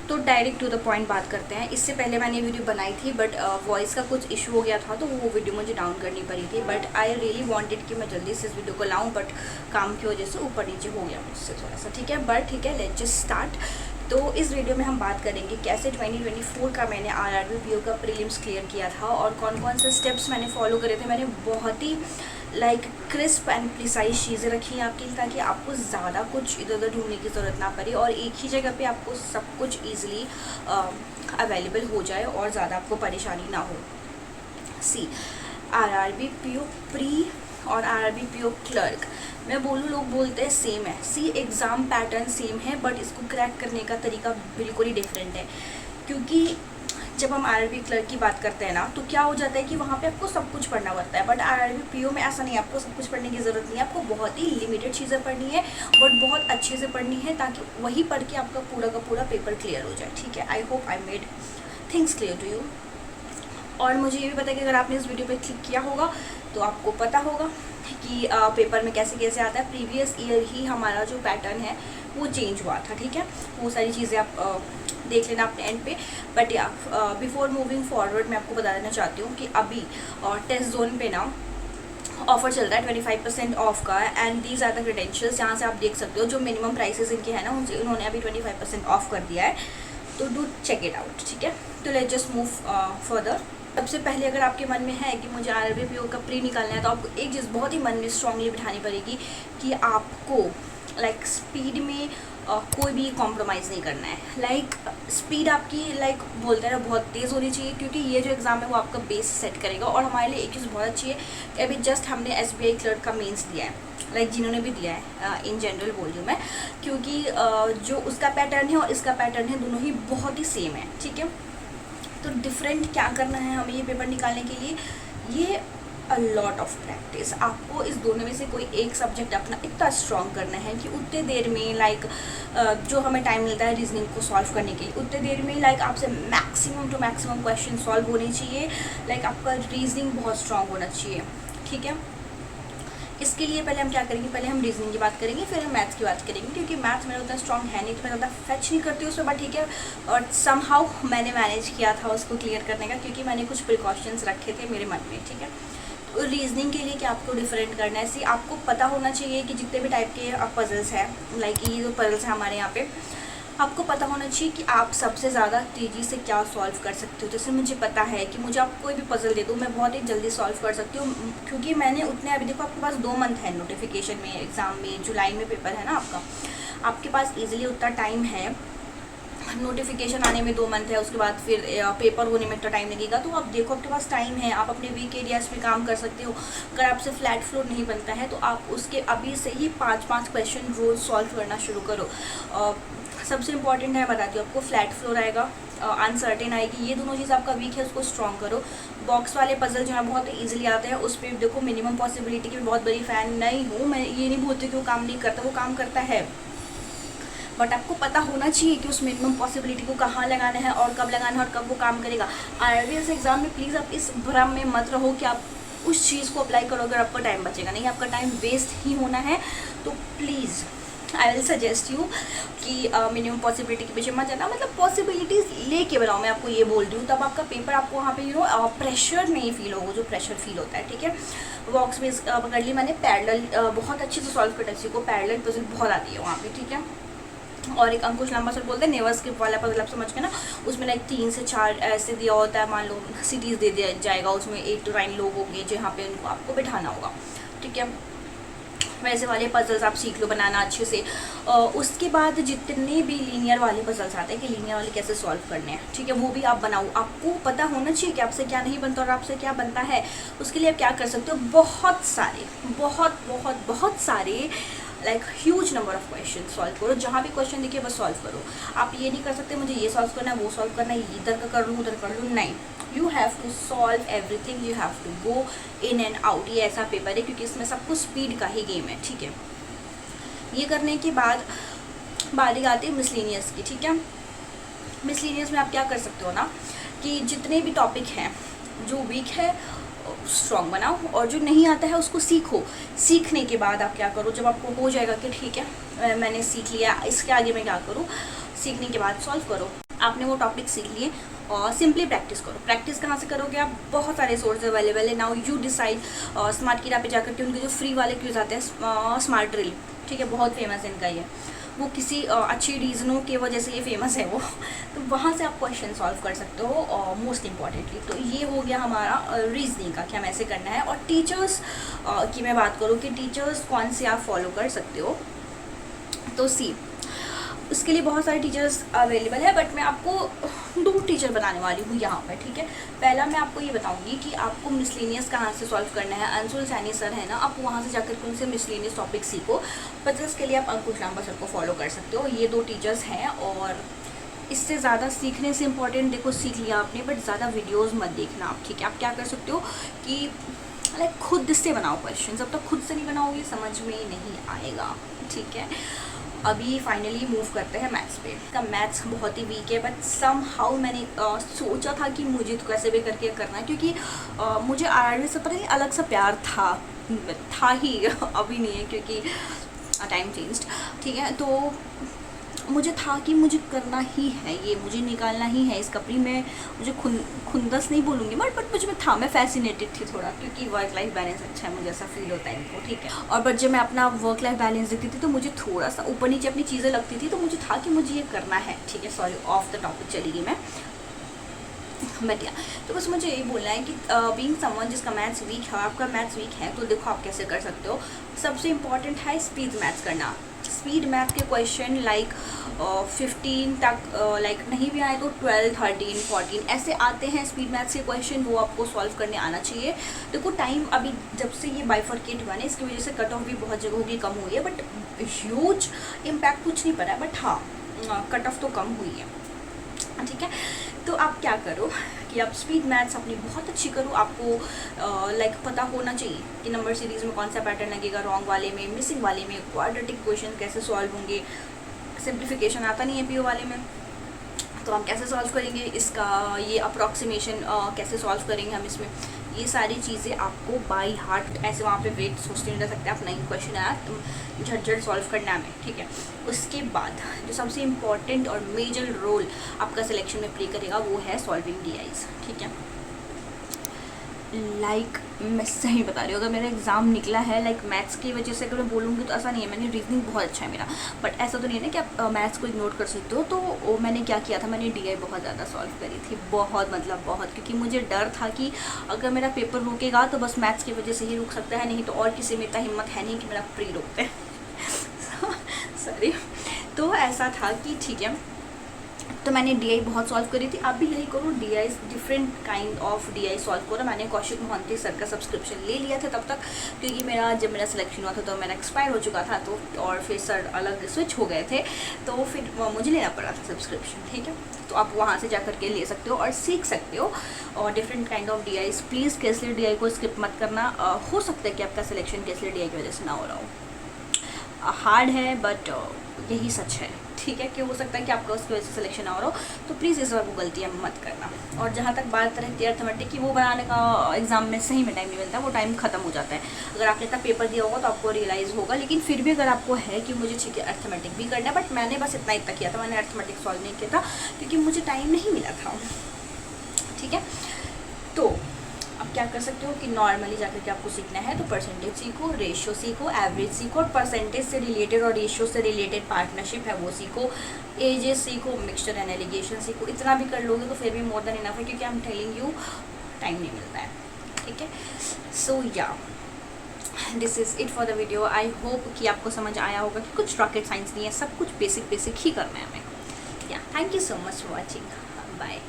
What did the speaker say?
तो direct to the point बात करते हैं। इससे पहले मैंने वीडियो बनाई थी बट वॉइस का कुछ इशू हो गया था तो वो वीडियो मुझे डाउन करनी पड़ी थी। बट आई रियली वांटेड कि मैं जल्दी से इस वीडियो को लाऊं, बट काम की वजह से ऊपर नीचे हो गया मुझसे थोड़ा सा, ठीक है। बट ठीक है, लेट्स जस्ट स्टार्ट। तो इस वीडियो में हम बात करेंगे कैसे 2024 का मैंने आरआरबी पीओ का प्रीलिम्स क्लियर किया था और कौन कौन से स्टेप्स मैंने फॉलो करे थे। मैंने बहुत ही क्रिस्प एंड प्रिसाइज चीज़ें रखी हैं आपके लिए, ताकि आपको ज़्यादा कुछ इधर उधर ढूंढने की ज़रूरत ना पड़े और एक ही जगह पे आपको सब कुछ ईजिली अवेलेबल हो जाए और ज़्यादा आपको परेशानी ना हो। सी आरआरबी पीओ प्री और आरआरबी पीओ क्लर्क, मैं बोलूँ लोग बोलते हैं सेम है। सी एग्ज़ाम पैटर्न सेम है बट इसको क्रैक करने का तरीका बिल्कुल ही डिफरेंट है। क्योंकि जब हम आरआरबी क्लर्क की बात करते हैं ना, तो क्या हो जाता है कि वहाँ पे आपको सब कुछ पढ़ना पड़ता है। बट आरआरबी पीओ में ऐसा नहीं, आपको सब कुछ पढ़ने की ज़रूरत नहीं है। आपको बहुत ही लिमिटेड चीज़ें पढ़नी है बट बहुत अच्छे से पढ़नी है, ताकि वही पढ़ के आपका पूरा का पूरा पेपर क्लियर हो जाए, ठीक है। I hope I made things clear to you. और मुझे ये भी पता है कि अगर आपने इस वीडियो पे क्लिक किया होगा तो आपको पता होगा कि पेपर में कैसे कैसे आता है। प्रीवियस ईयर ही हमारा जो पैटर्न है वो चेंज हुआ था, ठीक है। वो सारी चीज़ें आप देख लेना अपने एंड पे। बट या बिफोर मूविंग फॉरवर्ड मैं आपको बता देना चाहती हूँ कि अभी टेस्ट जोन पे ना ऑफर चल रहा है 25% ऑफ का, and these are the credentials. जहाँ से आप देख सकते हो जो मिनिमम प्राइसेस इनके हैं ना, उनसे उन्होंने अभी 25% ऑफ कर दिया है, तो डू चेक इट आउट, ठीक है। तो लेट्स जस्ट मूव फर्दर। सबसे पहले अगर आपके मन में है कि मुझे आरआरबी पीओ का प्री निकालना है, तो आपको एक चीज़ बहुत ही मन में स्ट्रांगली बिठानी पड़ेगी कि आपको स्पीड में कोई भी कॉम्प्रोमाइज़ नहीं करना है। स्पीड आपकी बोलते हैं बहुत तेज़ होनी चाहिए, क्योंकि ये जो एग्ज़ाम है वो आपका बेस सेट करेगा। और हमारे लिए एक चीज़ बहुत अच्छी है कि अभी जस्ट हमने एसबीआई क्लर्क का मेंस दिया है, जिन्होंने भी दिया है, इन जनरल बोल रही हूँ मैं, क्योंकि जो उसका पैटर्न है और इसका पैटर्न है दोनों ही बहुत ही सेम है, ठीक है। तो डिफरेंट क्या करना है हमें ये पेपर निकालने के लिए, ये अ लॉट ऑफ प्रैक्टिस। आपको इस दोनों में से कोई एक सब्जेक्ट अपना इतना स्ट्रॉन्ग करना है कि उतने देर में जो हमें टाइम मिलता है रीजनिंग को सॉल्व करने के लिए, उतने देर में आपसे maximum two maximum question solve होने चाहिए। आपका रीजनिंग बहुत स्ट्रॉन्ग होना चाहिए, ठीक है। इसके लिए पहले हम क्या करेंगे, पहले हम रीजनिंग की बात करेंगे, फिर हम मैथ्स की बात करेंगे। क्योंकि मैथ्स मेरा उतना स्ट्रॉन्ग है नहीं, तो मैं ज़्यादा फैच नहीं करती उसमें, बट ठीक है। और समहाउ मैंने मैनेज किया था उसको क्लियर करने का, क्योंकि मैंने कुछ प्रिकॉशंस रखे थे मेरे मन में, ठीक है। तो रीजनिंग के लिए क्या आपको डिफरेंट करना है, आपको पता होना चाहिए कि जितने भी टाइप के पजल्स हैं, ये जो पजल्स हैं हमारे यहाँ पे, आपको पता होना चाहिए कि आप सबसे ज़्यादा तेज़ी से क्या सॉल्व कर सकते हो। जैसे मुझे पता है कि मुझे आप कोई भी पजल दे दो, मैं बहुत ही जल्दी सॉल्व कर सकती हूँ, क्योंकि मैंने उतने, अभी देखो आपके पास 2 मंथ है नोटिफिकेशन में, एग्ज़ाम में, जुलाई में पेपर है ना आपके पास ईजिली उतना टाइम है। नोटिफिकेशन आने में 2 मंथ है, उसके बाद फिर पेपर होने में तो टाइम लगेगा। तो आप देखो आपके पास टाइम है, आप अपने वीक एरियाज पे काम कर सकते हो। अगर आपसे फ्लैट फ्लोर नहीं बनता है तो आप उसके अभी से ही 5-5 क्वेश्चन रोज सॉल्व करना शुरू करो। सबसे इंपॉर्टेंट है, बताती हूँ आपको, फ्लैट फ्लोर आएगा, अनसर्टेन आएगी, ये दोनों चीज़ आपका वीक है, उसको स्ट्रॉन्ग करो। बॉक्स वाले पजल जो है बहुत ईजिली आते हैं, उस पर देखो मिनिमम पॉसिबिलिटी की बहुत बड़ी फ़ैन नहीं हूँ मैं, ये नहीं बोलती कि वो काम नहीं करता, वो काम करता है, बट आपको पता होना चाहिए कि उस मिनिमम पॉसिबिलिटी को कहाँ लगाना है और कब लगाना है और कब वो काम करेगा। आरआरबी एग्ज़ाम में प्लीज़ आप इस भ्रम में मत रहो कि आप उस चीज़ को अप्लाई करोगे और आपका टाइम बचेगा, नहीं, आपका टाइम वेस्ट ही होना है। तो please I will suggest you कि मिनिमम पॉसिबिलिटी के पीछे मत जाना, पॉसिबिलिटीज़ लेके बनाओ, मैं आपको ये बोल रही हूँ। तब आपका पेपर, आपको वहाँ पे प्रेशर नहीं फील होगा, जो प्रेशर फील होता है, ठीक है। बॉक्स बेस पकड़ ली मैंने, पैरेलल बहुत अच्छे से सॉल्व करना चाहिए को, पैरेलल पजल बहुत आती है वहाँ पे, ठीक है। और एक अंकुश लांबा सर बोलते हैं नेवर स्किप वाला पजल, आप समझ के ना, उसमें 3 से 4 ऐसे दिया होता है, मान लो सिटीज़ दे दिया जाएगा, उसमें 8 to 9 लोग होंगे जहाँ पे उनको आपको बिठाना होगा, ठीक है। वैसे वाले पजल्स आप सीख लो बनाना अच्छे से। उसके बाद जितने भी लीनियर वाले पजल्स आते हैं कि लीनियर वाले कैसे सॉल्व करने हैं, ठीक है, वो भी आप बनाओ। आपको पता होना चाहिए कि आपसे क्या नहीं बनता और आपसे क्या बनता है। उसके लिए आप क्या कर सकते हो, बहुत सारे huge number of question solve करो, जहाँ भी क्वेश्चन दिखे बस सॉल्व करो। आप ये नहीं कर सकते मुझे ये सॉल्व करना है, वो सॉल्व करना है, इधर का कर लूँ उधर कर लूँ, नहीं, you have to solve everything, you have to go in and out. ये ऐसा पेपर है क्योंकि इसमें सब कुछ स्पीड का ही गेम है, ठीक है। ये करने के बाद बारी आती है मिसलेनियस की, ठीक है। मिसलेनियस में आप क्या कर सकते हो ना, कि जितने भी टॉपिक हैं, जो वीक है स्ट्रॉन्ग बनाओ और जो नहीं आता है उसको सीखो। सीखने के बाद आप क्या करो, जब आपको हो जाएगा कि ठीक है मैंने सीख लिया, इसके आगे मैं क्या करूँ, सीखने के बाद सॉल्व करो। आपने वो टॉपिक सीख लिए और सिंपली प्रैक्टिस करो। प्रैक्टिस कहाँ से करोगे आप, बहुत सारे सोर्स अवेलेबल है। Now you decide. स्मार्ट किरा पे जाकर के उनके जो फ्री वाले क्विज आते हैं, स्मार्ट ड्रिल, ठीक है, बहुत फेमस है इनका ये, वो किसी अच्छी रीज़नों की वजह से ये फेमस है वो तो वहाँ से आप क्वेश्चन सॉल्व कर सकते हो मोस्ट इम्पॉर्टेंटली। तो ये हो गया हमारा रीजनिंग का कि हमें ऐसे करना है। और टीचर्स की मैं बात करूँ कि टीचर्स कौन से आप फॉलो कर सकते हो, तो उसके लिए बहुत सारे टीचर्स अवेलेबल है, बट मैं आपको 2 टीचर बनाने वाली हूँ यहाँ पर, ठीक है। पहला मैं आपको ये बताऊँगी कि आपको मिसलेनियस कहाँ से सॉल्व करना है। अंशुल सैनी सर है ना, आप वहाँ से जाकर के उनसे मिसलेनियस टॉपिक सीखो। बट इसके लिए आप अंकुश लांबा सर को फॉलो कर सकते हो। ये 2 टीचर्स हैं। और इससे ज़्यादा सीखने से इम्पॉर्टेंट, देखो सीख लिया आपने, बट ज़्यादा वीडियोस मत देखना आप, ठीक है। आप क्या कर सकते हो कि लाइक खुद से बनाओ क्वेश्चन, जब तक खुद से नहीं बनाओगे समझ में नहीं आएगा, ठीक है। अभी फाइनली मूव करते हैं मैथ्स पे। इसका मैथ्स बहुत ही वीक है, बट सम हाउ मैंने सोचा था कि मुझे तो कैसे भी करके करना है, क्योंकि मुझे RRB से पता नहीं अलग सा प्यार था ही अभी नहीं है क्योंकि टाइम चेंज्ड, ठीक है। तो मुझे था कि मुझे करना ही है, ये मुझे निकालना ही है इसका प्री। मैं मुझे खुंदस नहीं बोलूँगी, बट मुझ में था, मैं फैसिनेटेड थी थोड़ा, क्योंकि वर्क लाइफ बैलेंस अच्छा है, मुझे ऐसा फील होता है इनको, ठीक है। और बट जब मैं अपना वर्क लाइफ बैलेंस देखती थी तो मुझे थोड़ा सा ऊपर नीचे अपनी चीज़ें लगती थी, तो मुझे था कि मुझे ये करना है, ठीक है। सॉरी, ऑफ द टॉपिक चली गई मैं, बट या तो बस मुझे यही बोलना है कि बीइंग समवन जिसका मैथ्स वीक है, आपका मैथ्स वीक है, तो देखो आप कैसे कर सकते हो। सबसे इम्पॉर्टेंट है स्पीड मैथ्स करना। स्पीड मैथ के क्वेश्चन लाइक 15 तक, लाइक नहीं भी आए तो 12, 13, 14 ऐसे आते हैं स्पीड मैथ्स के क्वेश्चन, वो आपको सॉल्व करने आना चाहिए। देखो टाइम अभी जब से ये बाइफरकेट हुआ ना, इसकी वजह से कट ऑफ भी बहुत जगहों की कम हुई है, बट ह्यूज इम्पैक्ट कुछ नहीं पड़ा है, बट हाँ कट ऑफ तो कम हुई है, ठीक है। तो आप क्या करो कि आप स्पीड मैथ्स अपनी बहुत अच्छी करो। आपको लाइक पता होना चाहिए कि नंबर सीरीज़ में कौन सा पैटर्न लगेगा, रॉन्ग वाले में, मिसिंग वाले में, क्वाड्रेटिक क्वेश्चन कैसे सॉल्व होंगे, सिंप्लीफिकेशन आता नहीं है PO वाले में, तो हम कैसे सॉल्व करेंगे इसका, ये अप्रॉक्सीमेशन कैसे सॉल्व करेंगे हम इसमें, ये सारी चीज़ें आपको बाय हार्ट, ऐसे वहाँ पे वेट सोचते नहीं रह सकते आप, नहीं क्वेश्चन आया तुम झट सॉल्व करना है, ठीक है। उसके बाद जो सबसे इम्पॉर्टेंट और मेजर रोल आपका सिलेक्शन में प्ले करेगा वो है सॉल्विंग DIs, ठीक है। लाइक मैं सही बता रही हूँ, अगर मेरा एग्ज़ाम निकला है लाइक मैथ्स की वजह से अगर मैं बोलूँगी तो ऐसा नहीं है, मैंने रीजनिंग बहुत अच्छा है मेरा, बट ऐसा तो नहीं है ना कि आप मैथ्स को इग्नोर कर सकते हो। तो मैंने क्या किया था, मैंने DI बहुत ज़्यादा सॉल्व करी थी, बहुत मतलब बहुत, क्योंकि मुझे डर था कि अगर मेरा पेपर रुकेगा तो बस मैथ्स की वजह से ही रुक सकता है, नहीं तो और किसी में इतना हिम्मत है नहीं कि मेरा प्री रोक दे सॉरी। तो ऐसा था कि ठीक है, तो मैंने DI बहुत सॉल्व करी थी। आप भी यही करो, DI different kind of DI solve करो। मैंने कौशिक मोहंती सर का सब्सक्रिप्शन ले लिया था तब तक, क्योंकि जब मेरा सिलेक्शन हुआ था तो मेरा एक्सपायर हो चुका था, तो और फिर सर अलग स्विच हो गए थे, तो फिर मुझे लेना पड़ा था सब्सक्रिप्शन, ठीक है। तो आप वहाँ से जा कर के ले सकते हो और सीख सकते हो और different kind of DIs। Please caselet DI को स्किप मत करना। हो सकता है कि आपका सिलेक्शन केसलेट DI की वजह से ना हो रहा हो, हार्ड है बट यही सच है, ठीक है, कि हो सकता है कि आपका उसकी वजह से सिलेक्शन ना हो रहा हो, तो प्लीज़ इस बार वो गलतियाँ मत करना। और जहाँ तक बात रहती है अर्थमेटिक की, वो बनाने का एग्ज़ाम में सही में टाइम नहीं मिलता, वो टाइम ख़त्म हो जाता है। अगर आपने इतना पेपर दिया होगा तो आपको रियलाइज़ होगा, लेकिन फिर भी अगर आपको है कि मुझे ठीक है अर्थमेटिक भी करना है, बट मैंने बस इतना किया था, मैंने अर्थमेटिक सॉल्व नहीं किया था क्योंकि मुझे टाइम नहीं मिला था, ठीक है। तो अब क्या कर सकते हो कि नॉर्मली जाकर के आपको सीखना है तो परसेंटेज सीखो, रेशियो सीखो, एवरेज सीखो, और परसेंटेज से रिलेटेड और रेशियो से रिलेटेड पार्टनरशिप है वो सीखो, एजेस सीखो, मिक्सचर एंड एलिगेशन सीखो। इतना भी कर लोगे तो फिर भी मोर देन इनफ है, क्योंकि I am telling you time नहीं मिलता है, ठीक है। सो या this is it for the video. I hope कि आपको समझ आया होगा कि कुछ रॉकेट साइंस नहीं है, सब कुछ बेसिक ही करना है हमें। या thank you so much for watching, bye.